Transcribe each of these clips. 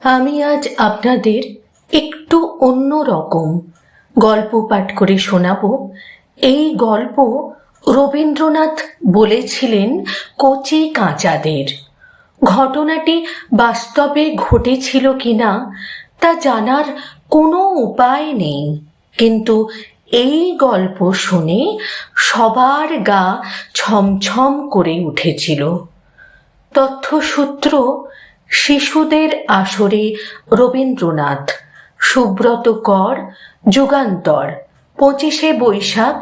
আমি আজ আপনাদের একটু অন্য রকম গল্প পাঠ করে শোনাব। এই গল্প রবীন্দ্রনাথ বলেছিলেন কচি কাঁচাদের। ঘটনাটি বাস্তবে ঘটেছিল কিনা তা জানার কোনো উপায় নেই, কিন্তু এই গল্প শুনে সবার গা ছমছম করে উঠেছিল। তথ্যসূত্র: শিশুদের আসরে রবীন্দ্রনাথ, সুব্রত কর, যুগান্তর, 25শে বৈশাখ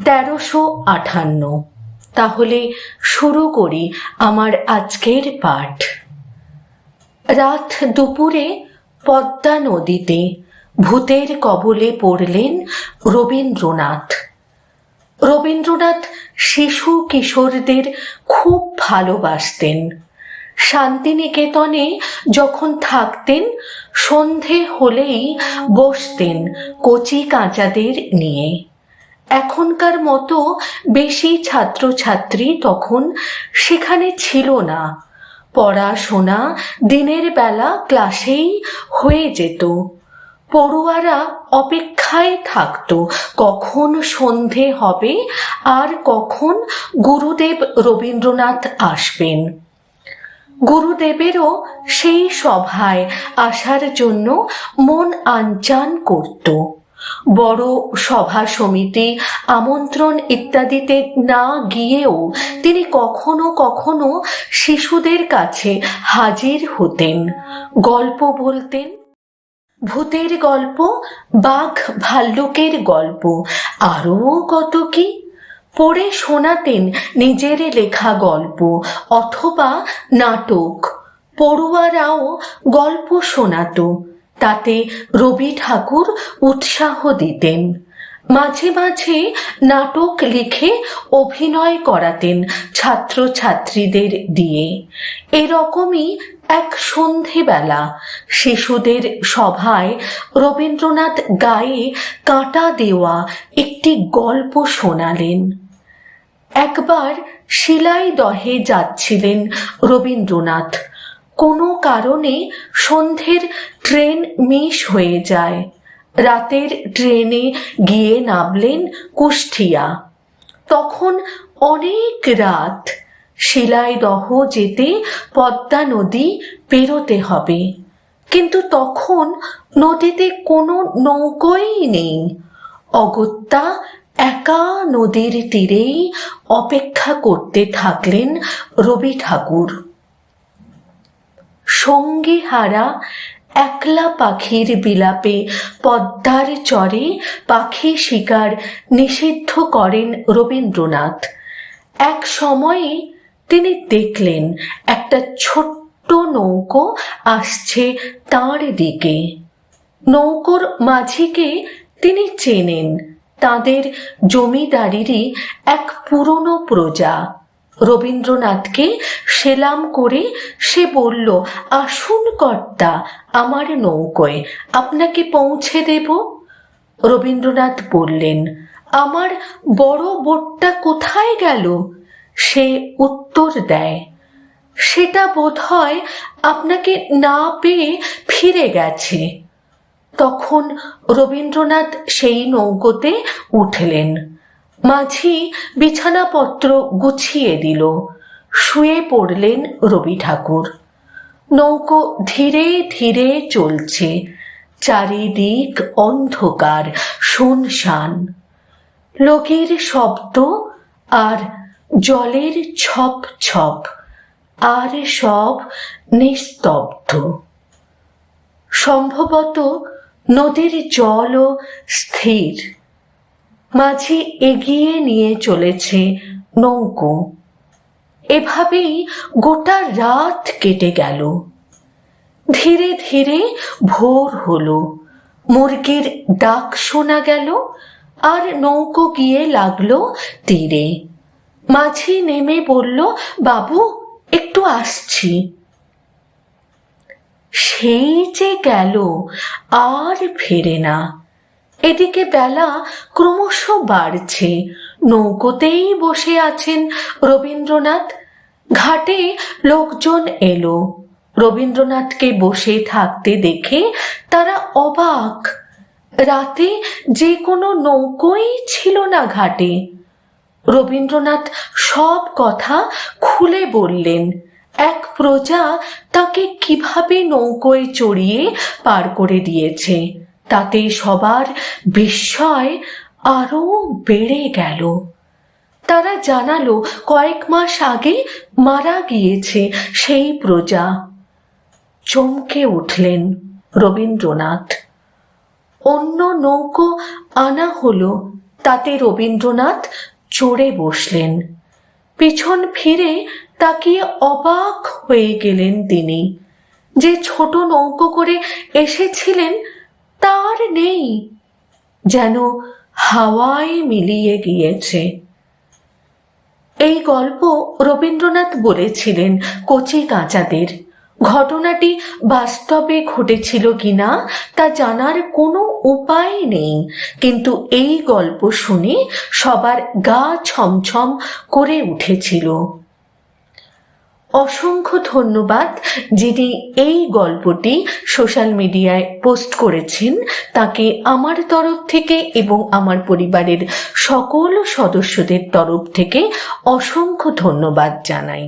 1358। তাহলে শুরু করি আমার আজকের পাঠ। রাত দুপুরে পদ্মা নদীতে ভূতের কবলে পড়লেন রবীন্দ্রনাথ। রবীন্দ্রনাথ শিশু কিশোরদের খুব ভালোবাসতেন। শান্তিনিকেতনে যখন থাকতেন, সন্ধে হলেই বসতেন কচি কাঁচাদের নিয়ে। এখনকার মতো বেশি ছাত্রছাত্রী তখন সেখানে ছিল না। পড়াশোনা দিনের বেলা ক্লাসেই হয়ে যেত। পড়ুয়ারা অপেক্ষায় থাকত কখন সন্ধে হবে আর কখন গুরুদেব রবীন্দ্রনাথ আসবেন। গুরুদেবেরও সেই সভায় আসার জন্য মন আনচান করত। বড় সভা সমিতি, আমন্ত্রণ ইত্যাদিতে না গিয়েও তিনি কখনো কখনো শিশুদের কাছে হাজির হতেন, গল্প বলতেন। ভূতের গল্প, বাঘ ভাল্লুকের গল্প, আরও কত কি পড়ে শোনাতেন নিজের লেখা গল্প অথবা নাটক। পড়ুয়ারাও গল্প শোনাতো, তাতে রবি ঠাকুর উৎসাহ দিতেন। মাঝে মাঝে নাটক লিখে অভিনয় করাতেন ছাত্রছাত্রীদের দিয়ে। এরকমই এক সন্ধেবেলা শিশুদের সভায় রবীন্দ্রনাথ গায়ে কাঁটা দেওয়া একটি গল্প শোনালেন। একবার শিলাইদহে যাচ্ছিলেন রবীন্দ্রনাথ। কোনো কারণে সন্ধ্যের ট্রেন মিস হয়ে যায়। রাতের ট্রেনে গিয়ে নামলেন কুষ্টিয়া। তখন অনেক রাত। শিলাইদহ যেতে পদ্মা নদী পেরোতে হবে, কিন্তু তখন নদীতে কোনো নৌকোই নেই। অগত্যা একা নদীর তীরেই অপেক্ষা করতে থাকলেন রবি ঠাকুর। সঙ্গী হারা একলা পাখির বিলাপে পদ্মার চরে পাখি শিকার নিষিদ্ধ করেন রবীন্দ্রনাথ। এক সময়ে তিনি দেখলেন একটা ছোট্ট নৌকো আসছে তাঁর দিকে। নৌকোর মাঝিকে তিনি চেনেন, তাদের জমিদারিরই এক পুরনো প্রজা। রবীন্দ্রনাথকে সেলাম করে সে বলল, আসুন কর্তা, আমার নৌকোয়, আপনাকে পৌঁছে দেব। রবীন্দ্রনাথ বললেন, আমার বড় বোটটা কোথায় গেল? সে উত্তর দেয়, সেটা বোধহয় আপনাকে না পেয়ে ফিরে গেছে। তখন রবীন্দ্রনাথ সেই নৌকোতে উঠলেন। মাঝি বিছানাপত্র গুছিয়ে দিল। শুয়ে পড়লেন রবি ঠাকুর। নৌকো ধীরে ধীরে চলছে। চারিদিক অন্ধকার, শুনশান। লোকের শব্দ আর জলের ছপ ছপ, আর সব নিস্তব্ধ। সম্ভবত নদীর জলও স্থির। মাঝি এগিয়ে নিয়ে চলেছে নৌকো। এভাবেই গোটা রাত কেটে গেল। ধীরে ধীরে ভোর হলো। মুরগির ডাক শোনা গেল, আর নৌকো গিয়ে লাগলো তীরে। মাঝি নেমে বলল, বাবু, একটু আসছি। সেই যে গেল, আর ফেরে না। এদিকে বেলা ক্রমশ বাড়ছে। নৌকোতেই বসে আছেন রবীন্দ্রনাথ। ঘাটে লোকজন এলো। রবীন্দ্রনাথকে বসে থাকতে দেখে তারা অবাক। রাতে যে কোনো নৌকোই ছিল না ঘাটে। রবীন্দ্রনাথ সব কথা খুলে বললেন। এক প্রজা তাকে কিভাবে নৌকোয় চড়িয়ে পার করে দিয়েছে, তাতে সবার বিস্ময় আরো বেড়ে গেল। তারা জানালো কয়েক মাস আগে মারা গিয়েছে সেই প্রজা। চমকে উঠলেন রবীন্দ্রনাথ। অন্য নৌকো আনা হলো, তাতে রবীন্দ্রনাথ চড়ে বসলেন। পিছন ফিরে তাকিয়ে অবাক হয়ে গেলেন তিনি। যে ছোট নৌকো করে এসেছিলেন তার নেই, যেন হাওয়ায় মিলিয়ে গিয়েছে। এই গল্প রবীন্দ্রনাথ বলেছিলেন কচি কাঁচাদের। ঘটনাটি বাস্তবে ঘটেছিল কিনা তা জানার কোনো উপায় নেই, কিন্তু এই গল্প শুনে সবার গা ছমছম করে উঠেছিল। অসংখ্য ধন্যবাদ যিনি এই গল্পটি সোশ্যাল মিডিয়ায় পোস্ট করেছেন, তাকে আমার তরফ থেকে এবং আমার পরিবারের সকল সদস্যদের তরফ থেকে অসংখ্য ধন্যবাদ জানাই।